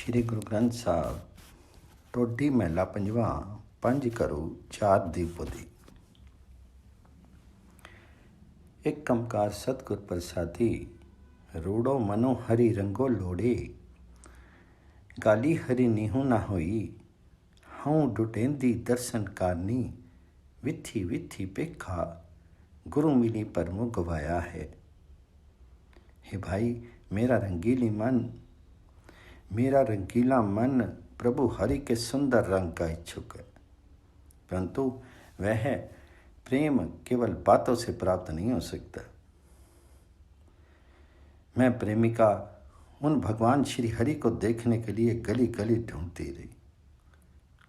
श्री गुरु ग्रंथ साहब टोडी महला पंजवा पंज करो चार दीपोदी। एक कमकार सतगुर प्रसादी रूड़ो मनो हरि रंगो लोड़े। गाली हरि निहू ना होई हूँ डुटेंदी दर्शन कारनी। विथी विथी पेखा गुरु मिली परमो गवाया है। हे भाई मेरा रंगीला मन प्रभु हरि के सुंदर रंग का इच्छुक है, परंतु वह प्रेम केवल बातों से प्राप्त नहीं हो सकता। मैं प्रेमिका उन भगवान श्री हरि को देखने के लिए गली गली ढूंढती रही।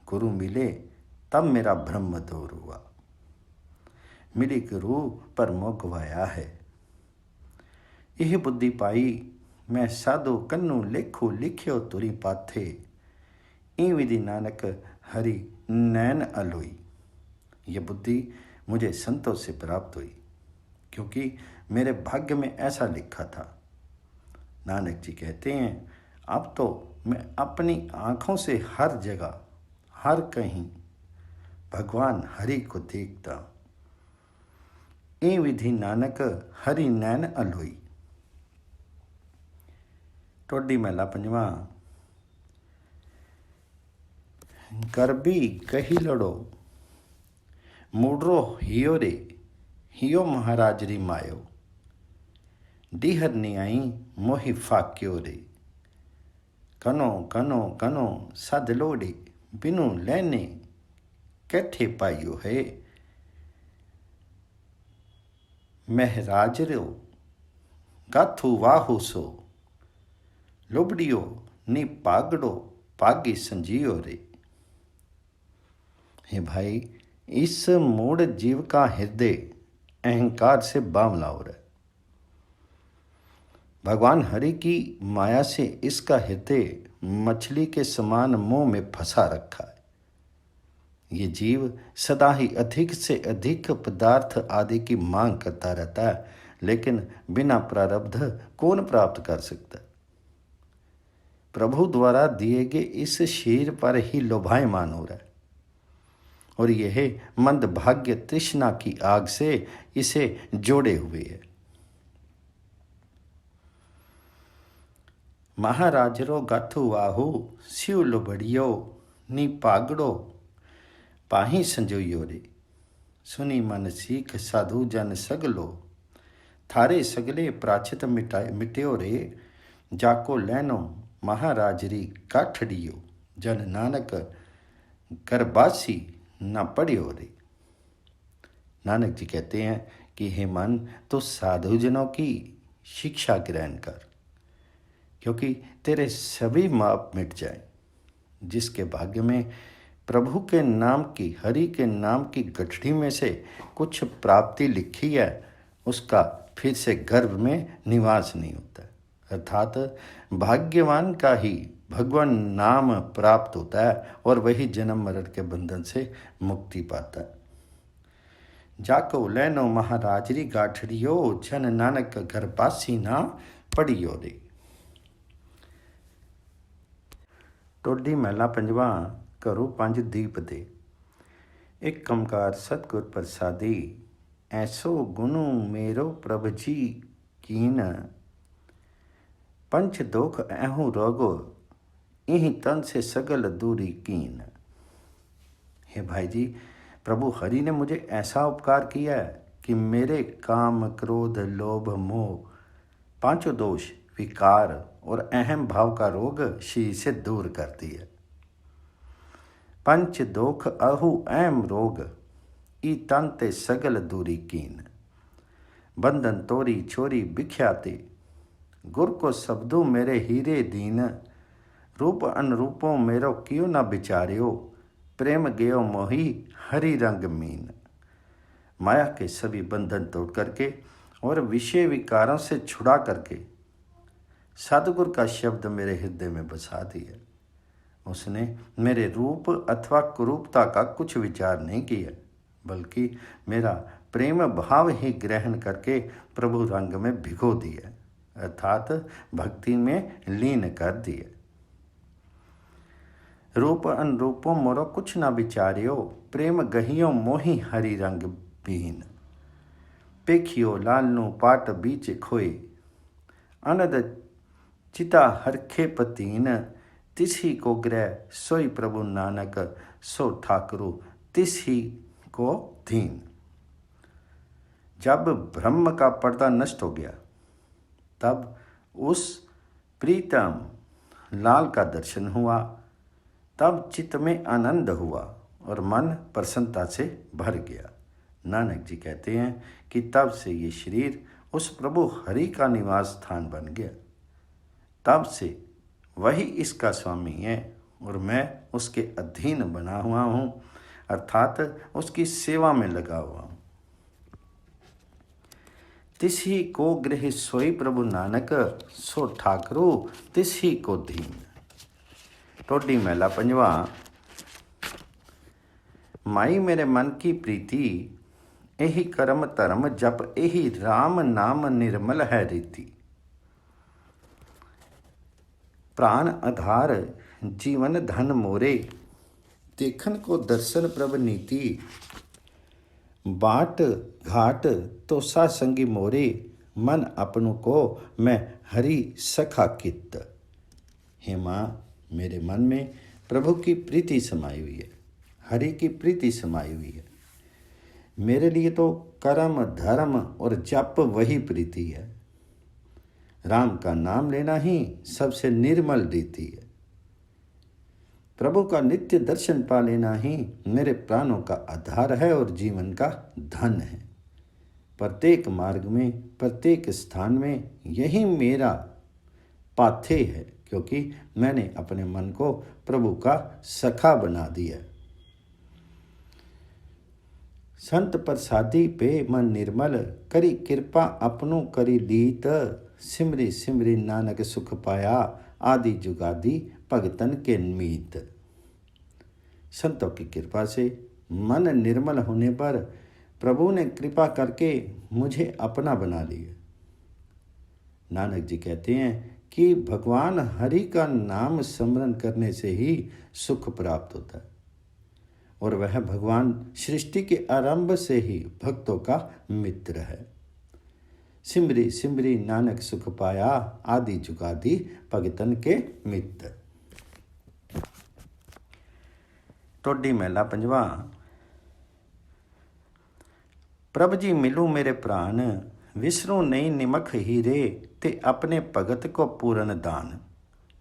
गुरु मिले तब मेरा ब्रह्म दूर हुआ। मिली गुरु पर मोह गवाया है। यह बुद्धि पाई मैं साधु कन्नू लेखो लिख्यो तुरी पाथे। ई विधि नानक हरि नैन अलोई। यह बुद्धि मुझे संतों से प्राप्त हुई, क्योंकि मेरे भाग्य में ऐसा लिखा था। नानक जी कहते हैं, अब तो मैं अपनी आँखों से हर जगह हर कहीं भगवान हरि को देखता। ई विधि नानक हरि नैन अलोई। टोडी महला पंजवा। गर्भी कही लड़ो मुडरो हियो रे हियो महाराज री मायो। डीहर नियाई मोहि फाक्यो रे। कनो कनो कनो सद लोड़े बिनु लेने कैठे पाइयो है। महराज रो गाथू वाहू सो लुबड़ियो नी पागड़ो पागी संजियो रे। हे भाई, इस मूढ़ जीव का हृदय अहंकार से बावला हो रहा है। भगवान हरि की माया से इसका हृदय मछली के समान मुंह में फंसा रखा है। ये जीव सदा ही अधिक से अधिक पदार्थ आदि की मांग करता रहता है, लेकिन बिना प्रारब्ध कौन प्राप्त कर सकता है। प्रभु द्वारा दिए गए इस शीर पर ही लोभायमान हो रहा है, और यह मंदभाग्य तृष्णा की आग से इसे जोड़े हुए है। महाराज रो गाथु वाहु शिव लुबड़ियो नी पागड़ो पाही संजोयो रे। सुनी मन सीख साधु जन सगलो थारे सगले प्राचित मिट्यो रे। जाको लैनो महाराजरी काठड़ियो जन नानक गर्भासी न पढ़ियो रे। नानक जी कहते हैं कि हे मन, तो साधुजनों की शिक्षा ग्रहण कर, क्योंकि तेरे सभी माप मिट जाए। जिसके भाग्य में प्रभु के नाम की, हरि के नाम की गठड़ी में से कुछ प्राप्ति लिखी है, उसका फिर से गर्भ में निवास नहीं होता। अर्थात भाग्यवान का ही भगवान नाम प्राप्त होता है, और वही जन्म मरण के बंधन से मुक्ति पाता है। जाको लैनो महाराजरी गाठड़ियो जन नानक गर्भासी ना पढ़ियो रे। टोडी महला पंजवा करो पंज दीप दे। एक कमकार सतगुर प्रसादी ऐसो गुनु मेरो प्रभ जी कीन। पंच दोख ऐहू रोगो इही तन से सगल दूरी कीन। हे भाई जी, प्रभु हरि ने मुझे ऐसा उपकार किया है कि मेरे काम क्रोध लोभ मोह पांचों दोष विकार और अहम भाव का रोग शरीर से दूर कर दिया। पंच दोख अहु अहम रोग ई तन ते सगल दूरी कीन। बंधन तोरी छोरी बिख्याते गुर को शब्दों मेरे हीरे दीन। रूप अनरूपों मेरो क्यों न बिचारियो प्रेम गयो मोही हरि रंग मीन। माया के सभी बंधन तोड़ करके और विषय विकारों से छुड़ा करके सतगुर का शब्द मेरे हृदय में बसा दिया। उसने मेरे रूप अथवा कुरूपता का कुछ विचार नहीं किया, बल्कि मेरा प्रेम भाव ही ग्रहण करके प्रभु रंग में भिगो दिया, अर्थात भक्ति में लीन कर दिया। रूप अनरूपो मोरो कुछ ना विचारियो, प्रेम गहियो मोही हरि रंग बीन। पेखियो लालनू पाट बीच खोए, अनद चिता हरखे पतीन। तिसही को ग्रह सोई प्रभु नानक, सो ठाकुरु तिसही को दीन। जब ब्रह्म का पर्दा नष्ट हो गया, तब उस प्रीतम लाल का दर्शन हुआ। तब चित्त में आनंद हुआ और मन प्रसन्नता से भर गया। नानक जी कहते हैं कि तब से ये शरीर उस प्रभु हरि का निवास स्थान बन गया। तब से वही इसका स्वामी है और मैं उसके अधीन बना हुआ हूँ, अर्थात उसकी सेवा में लगा हुआ हूँ। तिसही को गृह सोई प्रभु नानक, सो ठाकरो तिसही को दीन। टोडी महला पंजवा। माई मेरे मन की प्रीति, यही कर्म धर्म जप, यही राम नाम निर्मल है रीति। प्राण आधार जीवन धन मोरे, देखन को दर्शन प्रभ नीति। बाट घाट तो सा संगी मोरे, मन अपनों को मैं हरि सखा कित। हे माँ, मेरे मन में प्रभु की प्रीति समाई हुई है, हरि की प्रीति समाई हुई है। मेरे लिए तो कर्म धर्म और जप वही प्रीति है। राम का नाम लेना ही सबसे निर्मल रीति है। प्रभु का नित्य दर्शन पा लेना ही मेरे प्राणों का आधार है और जीवन का धन है। प्रत्येक मार्ग में, प्रत्येक स्थान में यही मेरा पाथे है, क्योंकि मैंने अपने मन को प्रभु का सखा बना दिया। संत प्रसादी पे मन निर्मल, करी कृपा अपनों करी लीत। सिमरी सिमरी नानक सुख पाया, आदि जुगादी भगतन के मीत। संतों की कृपा से मन निर्मल होने पर प्रभु ने कृपा करके मुझे अपना बना लिया। नानक जी कहते हैं कि भगवान हरि का नाम स्मरण करने से ही सुख प्राप्त होता है, और वह भगवान सृष्टि के आरंभ से ही भक्तों का मित्र है। सिमरी सिमरी नानक सुख पाया, आदि जुगादी भगतन के मित्र। टोडी महला पंजवा। प्रभ जी मिलू मेरे प्राण, विसरू नहीं निमख हीरे। ते अपने भगत को पूर्ण दान।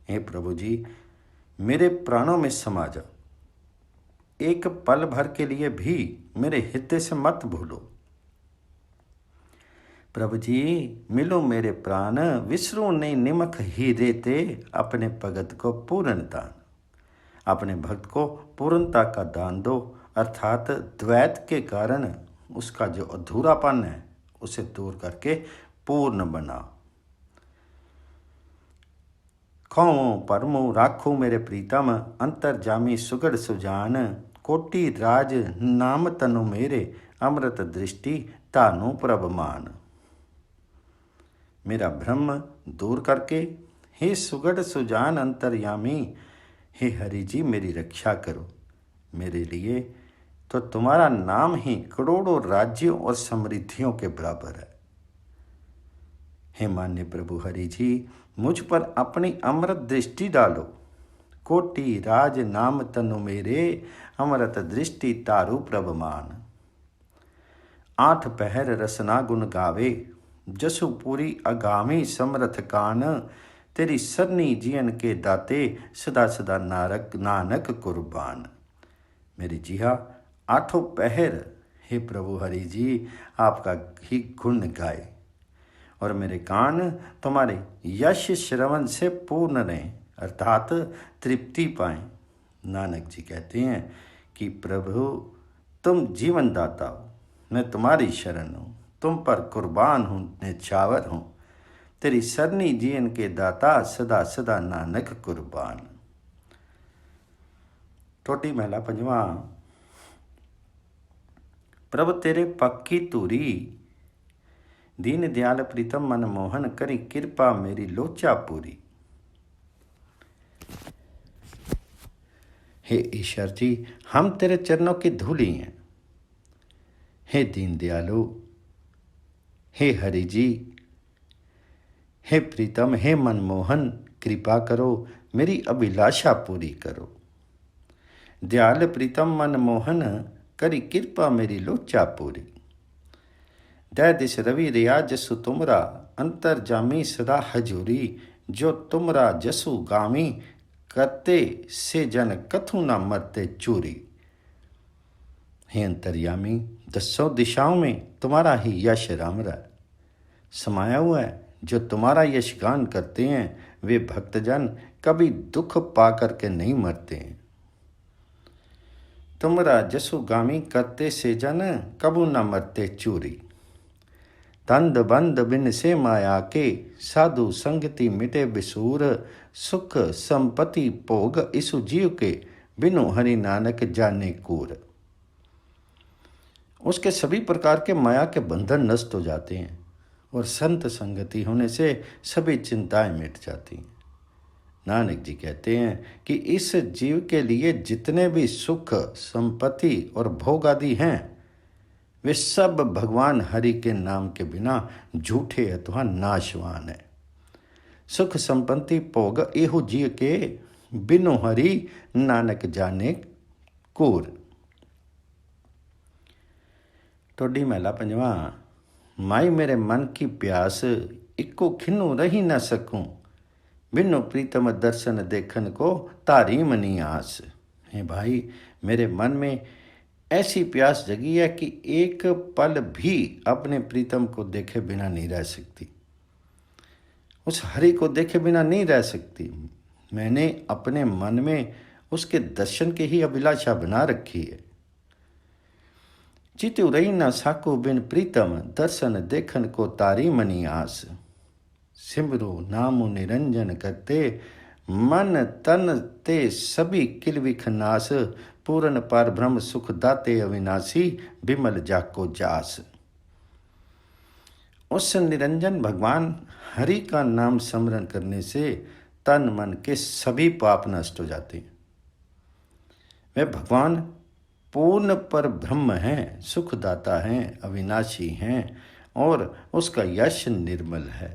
हे प्रभु जी, मेरे प्राणों में समा जाओ, एक पल भर के लिए भी मेरे हृदय से मत भूलो। प्रभु जी मिलो मेरे प्राण, विसरू नहीं निमख हीरे। ते अपने भगत को पूर्ण दान। अपने भक्त को पूर्णता का दान दो, अर्थात द्वैत के कारण उसका जो अधूरापन है उसे दूर करके पूर्ण बनाओ। खो परमो राखो मेरे प्रीतम, अंतर जामी सुगढ़ सुजान। कोटि राज नाम तनु मेरे, अमृत दृष्टि तानु प्रभमान। मेरा भ्रम दूर करके हे सुगढ़ सुजान अंतर्यामी, हे हरि जी मेरी रक्षा करो। मेरे लिए तो तुम्हारा नाम ही करोड़ों राज्यों और समृद्धियों के बराबर है। हे मान्य प्रभु हरि जी, मुझ पर अपनी अमृत दृष्टि डालो। कोटि राज नाम तनु मेरे, अमृत दृष्टि तारु प्रभमान। 8 पहर रसना गुण गावे, जसु पूरी अगामी समरथ कान। तेरी सरनी जियन के दाते, सदा सदा नानक कुर्बान। मेरी जिहा 8 पहर हे प्रभु हरि जी आपका ही गुण गाए, और मेरे कान तुम्हारे यश श्रवण से पूर्ण रहें, अर्थात तृप्ति पाएं। नानक जी कहते हैं कि प्रभु तुम जीवन दाता हो, मैं तुम्हारी शरण हूँ, तुम पर कुर्बान हूँ, निछावर हूँ। तेरी सरनी जीवन के दाता, सदा सदा नानक कुर्बान। टोटी महला पंजवा। प्रभु तेरे पक्की तूरी, दीन दयाल प्रीतम मन मोहन। करी कृपा मेरी लोचा पूरी। हे ईश्वर जी, हम तेरे चरणों की धूली हैं। हे दीन दयालु, हे हरि जी, हे प्रीतम, हे मनमोहन, कृपा करो, मेरी अभिलाषा पूरी करो। दयाल प्रीतम मनमोहन, करी कृपा मेरी लोचा पूरी। दय दिश रवि रिया जसु तुमरा, अंतर जामी सदा हजूरी। जो तुमरा जसु गामी, करते से जन कथु न मरते चूरी। हे अंतर्यामी, दसों दिशाओं में तुम्हारा ही यश राम रहा समाया हुआ है। जो तुम्हारा यश गान करते हैं वे भक्तजन कभी दुख पा करके नहीं मरते हैं। तुमरा जसुगामी करते से जन, कबू न मरते चूरी। तंद बंद बिन से माया के, साधु संगति मिटे बिसूर। सुख संपत्ति भोग इसु जीव के, बिनु हरि नानक जाने कूर। उसके सभी प्रकार के माया के बंधन नष्ट हो जाते हैं और संत संगति होने से सभी चिंताएं मिट जाती हैं। नानक जी कहते हैं कि इस जीव के लिए जितने भी सुख संपत्ति और भोग आदि हैं वे सब भगवान हरि के नाम के बिना झूठे अथवा नाशवान है। सुख संपत्ति भोग एहु जीव के, बिनु हरि नानक जाने कूर। टोडी महला पंजवा। माई मेरे मन की प्यास, इक्को खिन्नु रही न सकूं। बिनु प्रीतम दर्शन देखन को, तारी मनी आस। हे भाई, मेरे मन में ऐसी प्यास जगी है कि एक पल भी अपने प्रीतम को देखे बिना नहीं रह सकती, उस हरि को देखे बिना नहीं रह सकती। मैंने अपने मन में उसके दर्शन की ही अभिलाषा बना रखी है। चितु रही न साको बिन प्रीतम, दर्शन देखन को तारी मनी आस। सिमरो नामु निरंजन करते, मन तन ते सभी किल विख नास। पूरन पर ब्रह्म सुख दाते अविनाशी, बिमल जाको जास। उस निरंजन भगवान हरि का नाम स्मरण करने से तन मन के सभी पाप नष्ट हो जाते हैं। वे भगवान पूर्ण पर ब्रह्म हैं, सुखदाता हैं, अविनाशी हैं और उसका यश निर्मल है।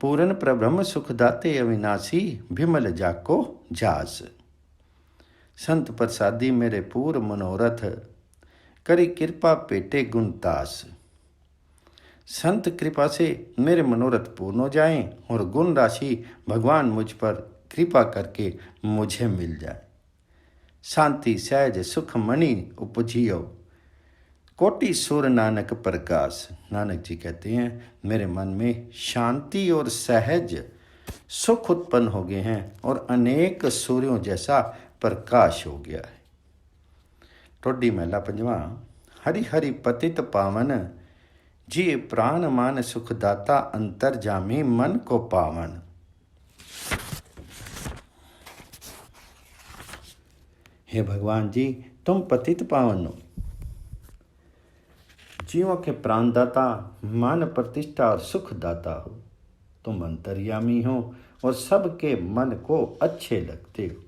पूर्ण पर ब्रह्म सुखदाते अविनाशी, विमल जाको जास। संत प्रसादी मेरे पूर मनोरथ, करी कृपा पेटे गुणतास। संत कृपा से मेरे मनोरथ पूर्ण हो जाएं और गुण राशि भगवान मुझ पर कृपा करके मुझे मिल जाए। शांति सहज सुख मणि उपजियो, कोटि सुर नानक प्रकाश। नानक जी कहते हैं मेरे मन में शांति और सहज सुख उत्पन्न हो गए हैं और अनेक सूर्यों जैसा प्रकाश हो गया है। टोडी महला पंजवा। हरि हरि पतित पावन, जी प्राण मान सुखदाता। अंतर जामी मन को पावन। हे भगवान जी, तुम पतित पावन हो, जीवों के प्राणदाता, मान प्रतिष्ठा और सुखदाता हो। तुम अंतर्यामी हो और सबके मन को अच्छे लगते हो।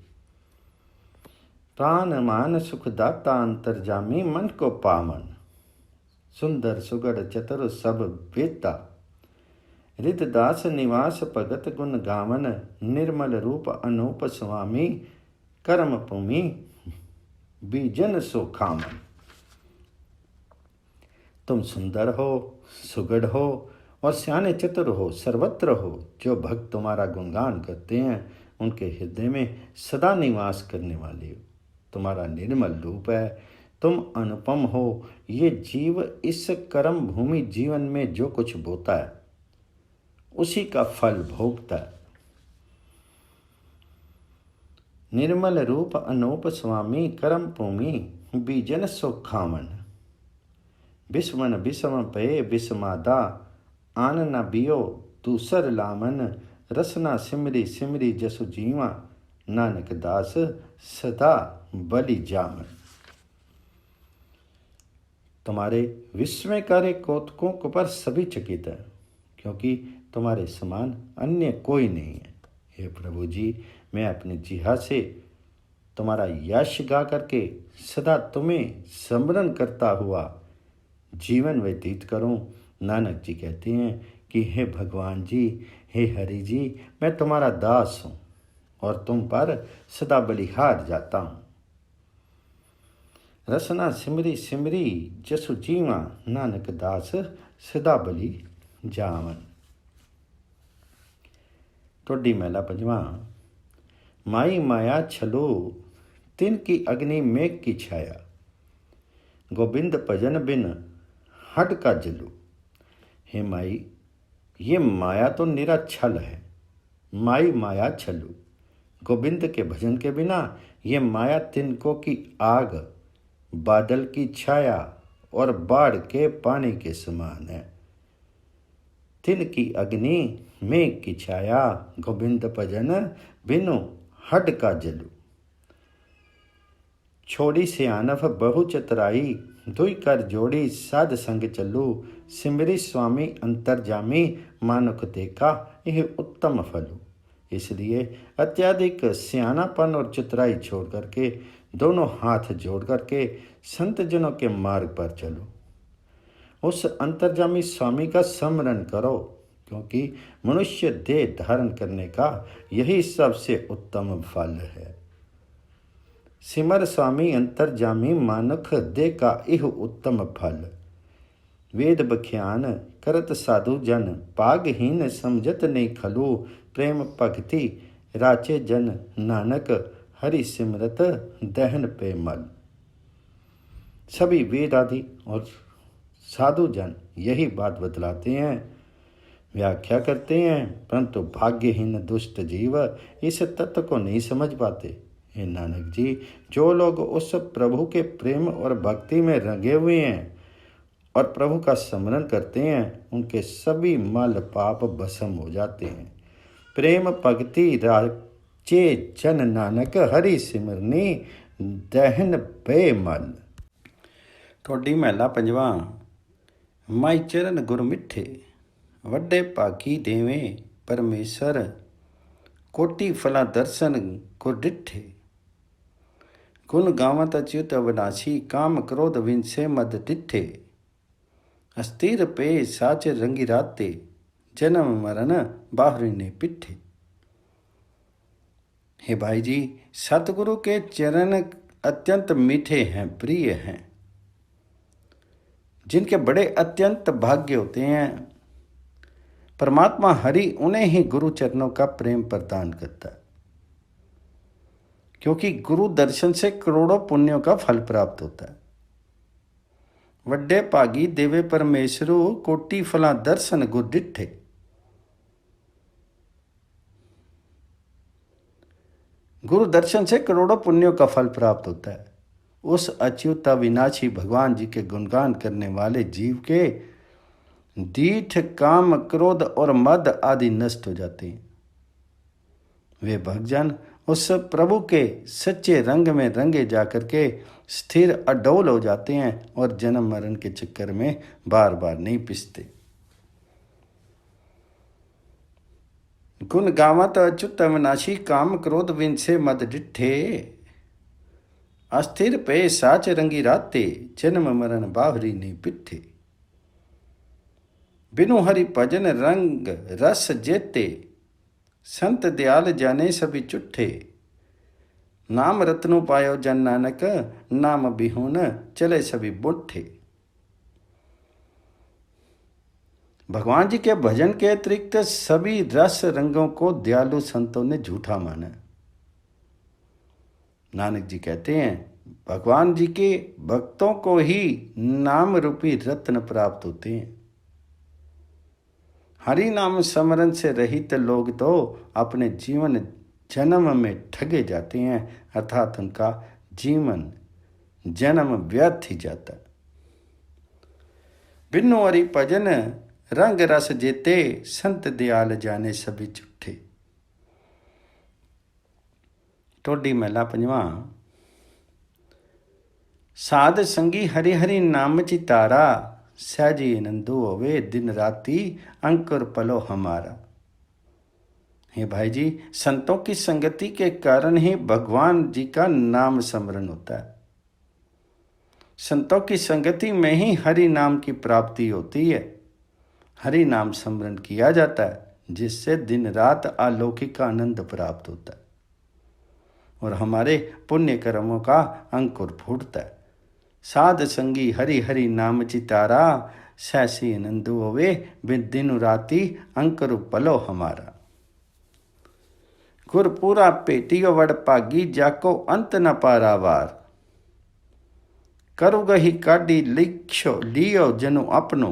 प्राण मान सुखदाता, अंतर्जामी मन को पावन। सुंदर सुगढ़ चतुर सब वेता, रितदास निवास भगत गुण गावन। निर्मल रूप अनूप स्वामी, कर्म भूमि बीजन सो खामन। तुम सुंदर हो, सुगढ़ हो और सियाने चतुर हो, सर्वत्र हो। जो भक्त तुम्हारा गुणगान करते हैं उनके हृदय में सदा निवास करने वाले हो। तुम्हारा निर्मल रूप है, तुम अनुपम हो। ये जीव इस कर्म भूमि जीवन में जो कुछ बोता है उसी का फल भोगता है। निर्मल रूप अनूप स्वामी, कर्म भूमि बीजन सो खामन। बिस्मन बिस्म पे बिस्मादा, आन न बियो दूसर लामन। रसना सिमरी सिमरी जसु जीवा, नानक दास सदा बलि जामन। तुम्हारे विस्मयकारी कौतुकों को पर सभी चकित है, क्योंकि तुम्हारे समान अन्य कोई नहीं है। हे प्रभु जी, मैं अपनी जिह्वा से तुम्हारा यश गा करके सदा तुम्हें स्मरण करता हुआ जीवन व्यतीत करूं। नानक जी कहते हैं कि हे भगवान जी, हे हरि जी, मैं तुम्हारा दास हूं और तुम पर सदा बलिहार जाता हूं। रसना सिमरी सिमरी जसु जीवा, नानक दास सदा बलि जावन। टोडी महला पंजवा। माई माया छलो, तिन की अग्नि मेघ की छाया, गोविंद भजन बिन हट का जलू। हे माई, ये माया तो निरा छल है। माई माया छलू, गोविंद के भजन के बिना ये माया तिनकों की आग, बादल की छाया और बाढ़ के पानी के समान है। तिन की अग्नि मेघ की छाया, गोविंद भजन बिनु हट का जलू। छोड़ी सियानफ बहु चतुराई, दुई कर जोड़ी साध संग चलू। सिमरी स्वामी अंतर्जामी, मानुख देखा यह उत्तम फलू। इसलिए अत्याधिक सियानापन और चतुराई छोड़ करके दोनों हाथ जोड़ करके संत जनों के मार्ग पर चलो। उस अंतर्जामी स्वामी का स्मरण करो, क्योंकि मनुष्य देह धारण करने का यही सबसे उत्तम फल है। सिमर स्वामी अंतर्जामी, मानुख दे का इह उत्तम फल। वेद बख्यान करत साधु जन, पागहीन समझत नहीं खलू। प्रेम भक्ति राचे जन, नानक हरि सिमरत दहन पे मल। सभी वेद आदि और साधु जन यही बात बतलाते हैं, व्याख्या करते हैं, परंतु भाग्यहीन दुष्ट जीव इस तत्व को नहीं समझ पाते। हे नानक जी, जो लोग उस प्रभु के प्रेम और भक्ति में रंगे हुए हैं और प्रभु का स्मरण करते हैं, उनके सभी मल पाप भस्म हो जाते हैं। प्रेम भक्ति राचे जन, नानक हरि सिमरनी दहन बेमल। टोडी महला पंजवा। माई चरण गुर मिठे, वड्डे भागी देवें परमेसर। कोटि फला दर्शन गुर डिठे, गुण गावत अच्युत अविनाशी। काम क्रोध विनसे मद डिठे, अस्थिर पे साच रंगी राते। जन्म मरण बाहरी ने पिठे। हे भाई जी, सतगुरु के चरण अत्यंत मीठे हैं, प्रिय हैं, जिनके बड़े अत्यंत भाग्य होते हैं। परमात्मा हरि उन्हें ही गुरु चरणों का प्रेम प्रदान करता है, क्योंकि गुरु दर्शन से करोड़ों पुण्यों का फल प्राप्त होता है। वड्डे भागी देवे परमेश्वरु, कोटि फला दर्शन गुर डिठे। गुरु दर्शन से करोड़ों पुण्यों का फल प्राप्त होता है। उस अच्युत अविनाशी भगवान जी के गुणगान करने वाले जीव के दीठ काम क्रोध और मद आदि नष्ट हो जाते हैं। वे भक्तजन उस प्रभु के सच्चे रंग में रंगे जाकर के स्थिर अडोल हो जाते हैं और जन्म मरण के चक्कर में बार बार नहीं पिसते। गुण गावत अच्युत अविनाशी, काम क्रोध विनसे मद डिठे। अस्थिर पे साच रंगी राते, जन्म मरण बाहरी नहीं पिठे। बिनु हरि भजन रंग रस जेते, संत दयाल जाने सभी चुट्ठे। नाम रत्नो पायो जन नानक, नाम बिहुन चले सभी बुट्ठे। भगवान जी के भजन के अतिरिक्त सभी रस रंगों को दयालु संतों ने झूठा माना। नानक जी कहते हैं, भगवान जी के भक्तों को ही नाम रूपी रत्न प्राप्त होते हैं। हरि नाम स्मरण से रहित लोग तो अपने जीवन जन्म में ठगे जाते हैं, अर्थात उनका जीवन जन्म व्यर्थ ही जाता। बिनु हरि भजन रंग रस जेते, संत दयाल जाने सभी झूठे। टोडी महला पंजवा। साध संगी हरि हरि नाम चितारा, सहजी आनंदो होवे दिन राती अंकुर पलो हमारा। हे भाई जी, संतों की संगति के कारण ही भगवान जी का नाम स्मरण होता है। संतों की संगति में ही हरि नाम की प्राप्ति होती है। हरि नाम स्मरण किया जाता है, जिससे दिन रात अलौकिक आनंद प्राप्त होता है और हमारे पुण्य कर्मों का अंकुर फूटता है। साध संगी हरि हरि नाम चितारा, सैसी आनंदु होवे बिन दिन राति अंकुर पलो हमारा। गुरपुरा पेटियो वड पागी, जाको अंत न पारावार। करुगही काडी लिखो लियो जनु अपनो,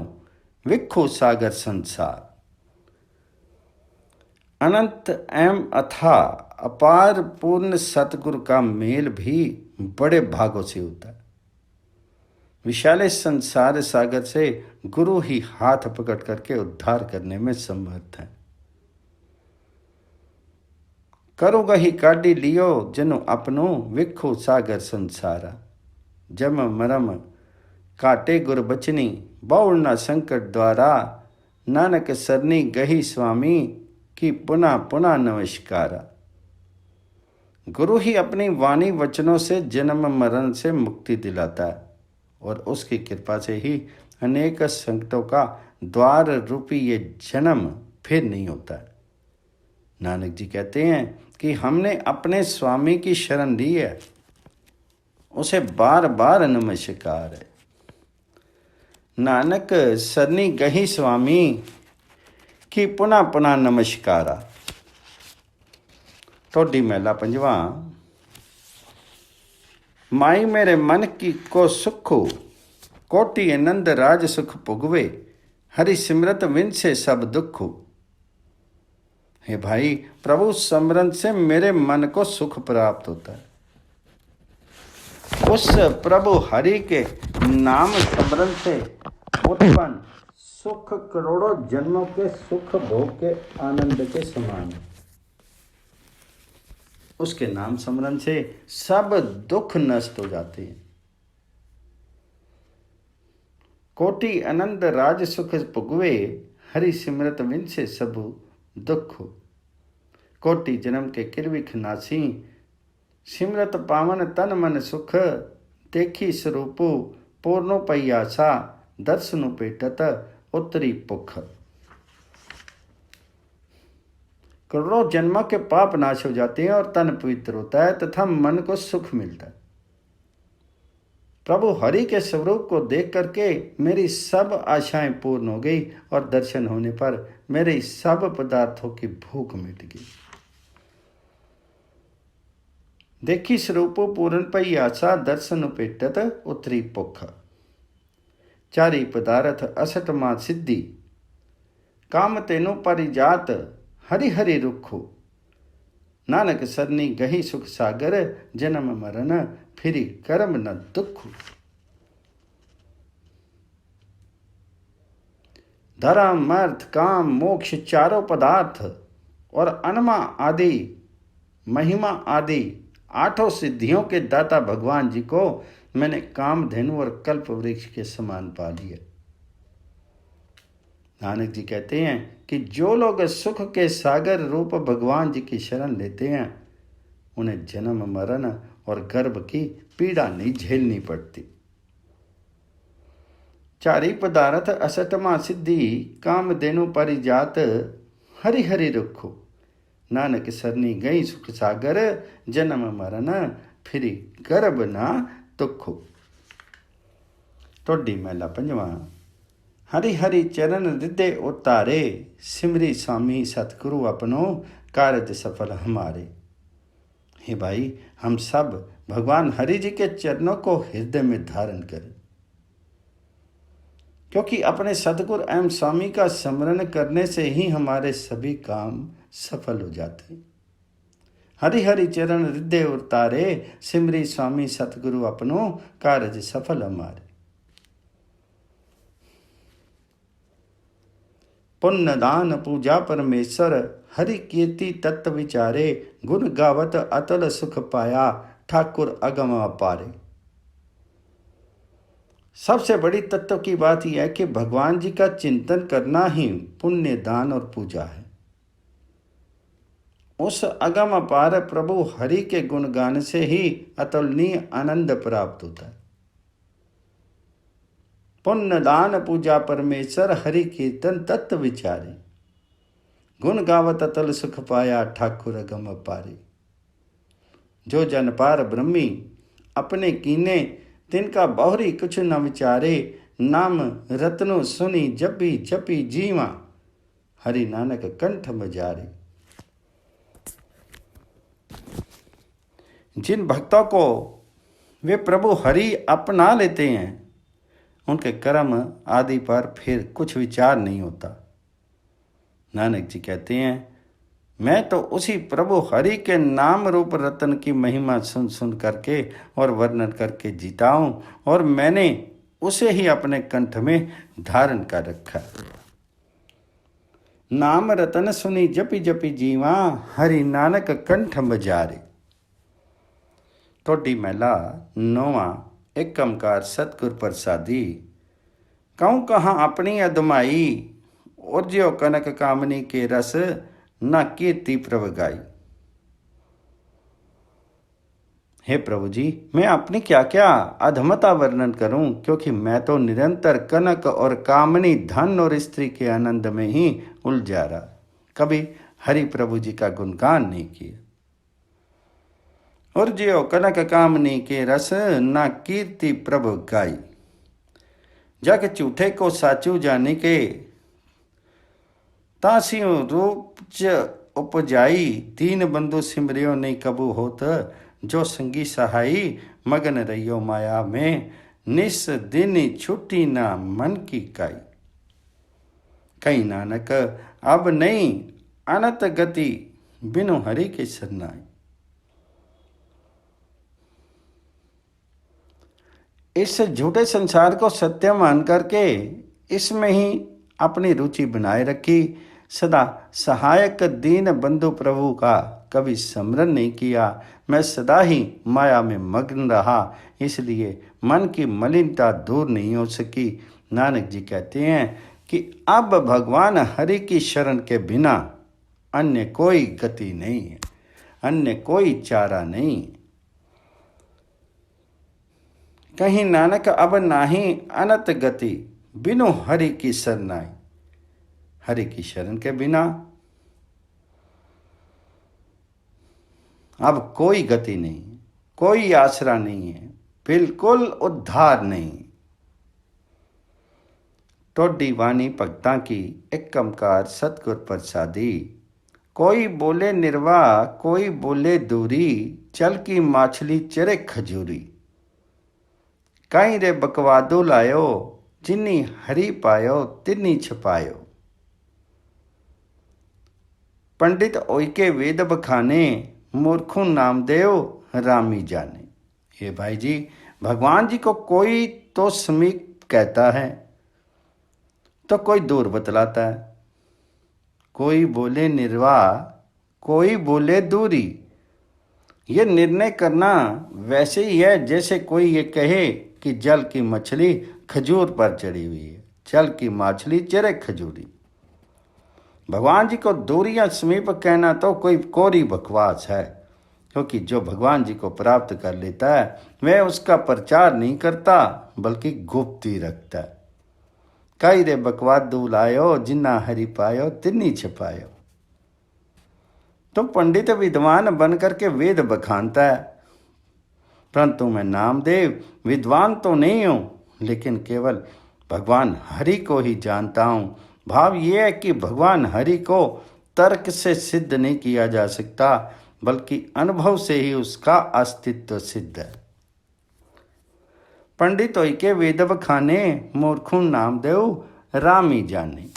विखो सागर संसार। अनंत एवं अथा अपार पूर्ण सतगुरु का मेल भी बड़े भागों से होता है। विशाले संसार सागर से गुरु ही हाथ पकड़ करके उद्धार करने में समर्थ है। करोगा ही काढ़ी लियो जनु अपनो, विखो सागर संसारा। जम मरम काटे गुर बचनी, बाउलना संकट द्वारा। नानक सरनी गही स्वामी, की पुनः पुनः नमस्कारा। गुरु ही अपनी वाणी वचनों से जन्म मरण से मुक्ति दिलाता है और उसकी कृपा से ही अनेक संकटों का द्वार रूपी ये जन्म फिर नहीं होता है। नानक जी कहते हैं कि हमने अपने स्वामी की शरण ली है, उसे बार बार नमस्कार है। नानक सरनी गही स्वामी, की पुनः पुनः नमस्कारा। टोडी महला पंजवा। माई मेरे मन की को सुखो, कोटि आनंद राज सुख पुगवे। हरि सिमरत विन से सब दुखो। हे भाई, प्रभु स्मरण से मेरे मन को सुख प्राप्त होता है। उस प्रभु हरि के नाम स्मरण से उत्पन्न सुख करोड़ों जन्मों के सुख भोग के आनंद के समान है। उसके नाम स्मरण से सब दुख नष्ट हो जाते हैं। कोटि आनंद राज सुख पुगवे, हरि सिमरत विन से सब दुख। कोटि जन्म के किरविख नासी, सिमरत पावन तन मन सुख। देखी स्वरूपो पूर्णो पई आशा, दर्शनु पेटत उत्तरी पुख। करोड़ों जन्मों के पाप नाश हो जाते हैं और तन पवित्र होता है तथा मन को सुख मिलता है। प्रभु हरि के स्वरूप को देख करके मेरी सब आशाएं पूर्ण हो गई और दर्शन होने पर मेरे सब पदार्थों की भूख मिट गई। देखी स्वरूपो पूर्ण पई आशा, दर्शन पेटत उत्तरी पुख। चारी पदार्थ असट मां सिद्धि, काम तेनो परिजात। हरि हरि रुखो, नानक सरनी गही सुख सागर। जन्म मरण फिरी कर्म न दुख। धर्म अर्थ काम मोक्ष चारों पदार्थ और अनमा आदि महिमा आदि आठों सिद्धियों के दाता भगवान जी को मैंने कामधेनु और कल्प वृक्ष के समान पा लिया। नानक जी कहते हैं कि जो लोग सुख के सागर रूप भगवान जी की शरण लेते हैं, उन्हें जन्म मरण और गर्भ की पीड़ा नहीं झेलनी पड़ती। चारी पदार्थ असटमा सिद्धि, कामधेनु परिजात। हरि हरि रुखो, नानक सरनी गई सुख सागर। जन्म मरण फिरी गर्भ ना दुखो। टोडी महला पंजवा। हरि हरि चरण हृदय उतारे, सिमरी स्वामी सतगुरु अपनो। कारज सफल हमारे। हे भाई, हम सब भगवान हरि जी के चरणों को हृदय में धारण करें, क्योंकि अपने सतगुरु एवं स्वामी का स्मरण करने से ही हमारे सभी काम सफल हो जाते हैं। हरि हरि चरण हृदय उतारे, सिमरी स्वामी सतगुरु अपनो। कारज सफल हमारे। पुण्य दान पूजा परमेश्वर, हरि कीर्ति तत्व विचारे। गुण गावत अतल सुख पाया, ठाकुर अगम अपारे। सबसे बड़ी तत्व की बात यह है कि भगवान जी का चिंतन करना ही पुण्य दान और पूजा है। उस अगम अपार प्रभु हरि के गुणगान से ही अतुलनीय आनंद प्राप्त होता है। पुण्य दान पूजा परमेश्वर हरि कीर्तन तत्व विचारे, गुण गावत अतल सुख पाया ठाकुर अगम अपारे। जो जन पार ब्रह्मी अपने कीने, तिनका बहुरी कुछ न विचारे। नाम रत्नो सुनी जपी जपी जीवा, हरि नानक कंठ बजारे। जिन भक्तों को वे प्रभु हरि अपना लेते हैं, उनके कर्म आदि पर फिर कुछ विचार नहीं होता। नानक जी कहते हैं, मैं तो उसी प्रभु हरि के नाम रूप रतन की महिमा सुन सुन करके और वर्णन करके जीता हूँ, और मैंने उसे ही अपने कंठ में धारण कर रखा। नाम रतन सुनी जपी जपी जीवा, हरि नानक कंठ बजारे। टोडी महला 9वां एक ओंकार सतगुर प्रसादी। कहूँ कहाँ अपनी अदमाई, और ज्यो कनक कामनी के रस, ना कीर्ति प्रभ गाई। हे प्रभु जी, मैं अपनी क्या क्या अधमता वर्णन करूं, क्योंकि मैं तो निरंतर कनक और कामनी धन और स्त्री के आनंद में ही उलझा रहा, कभी हरि प्रभु जी का गुणगान नहीं किया। और ज्यो कनक कामनी के रस, ना कीर्ति प्रभ गाई। जग झूठे को साचू जाने के, तासियों रूप च उपजाई। तीन बंधु सिमरियो नहीं कबू होत, जो संगी सहाई मगन रहियो माया में। निस दिन छुट्टी ना मन की काई, कहीं नानक अब नहीं अनत गति, बिनु हरि के सरनाई। इस झूठे संसार को सत्य मान करके इसमें ही अपनी रुचि बनाए रखी। सदा सहायक दीन बंधु प्रभु का कभी स्मरण नहीं किया। मैं सदा ही माया में मग्न रहा, इसलिए मन की मलिनता दूर नहीं हो सकी। नानक जी कहते हैं कि अब भगवान हरि की शरण के बिना अन्य कोई गति नहीं है, अन्य कोई चारा नहीं। कहीं नानक अब नाही अनत गति, बिनु हरि की सरनाई। हरि की शरण के बिना अब कोई गति नहीं, कोई आसरा नहीं है, बिल्कुल उद्धार नहीं। टोडी वाणी भक्तां की एक ओंकार सतगुर प्रसादी। कोई बोले निर्वाह, कोई बोले दूरी, चल की माछली चरे खजूरी। कहीं रे बकवादो लायो, जिन्नी हरि पायो तिन्नी छपायो। पंडित ओइके वेद बखाने, मूर्खों नामदेव रामी जाने। ये भाई जी, भगवान जी को कोई तो समीप कहता है तो कोई दूर बतलाता है। कोई बोले निर्वाह, कोई बोले दूरी। ये निर्णय करना वैसे ही है जैसे कोई ये कहे कि जल की मछली खजूर पर चढ़ी हुई है, जल की मछली चरे खजूरी। भगवान जी को दूरी या समीप कहना तो कोई कोरी बकवास है, क्योंकि जो भगवान जी को प्राप्त कर लेता है वह उसका प्रचार नहीं करता, बल्कि गुप्त ही रखता है। कई रे बकवादू लायो, जिन्ना हरि पायो तिन्नी छपायो। तो पंडित विद्वान बन करके वेद बखानता है, परंतु मैं नामदेव विद्वान तो नहीं हूँ, लेकिन केवल भगवान हरि को ही जानता हूँ। भाव ये है कि भगवान हरि को तर्क से सिद्ध नहीं किया जा सकता, बल्कि अनुभव से ही उसका अस्तित्व सिद्ध है। पंडित होई के वेद बखाने, मूर्खों नामदेव रामी जाने।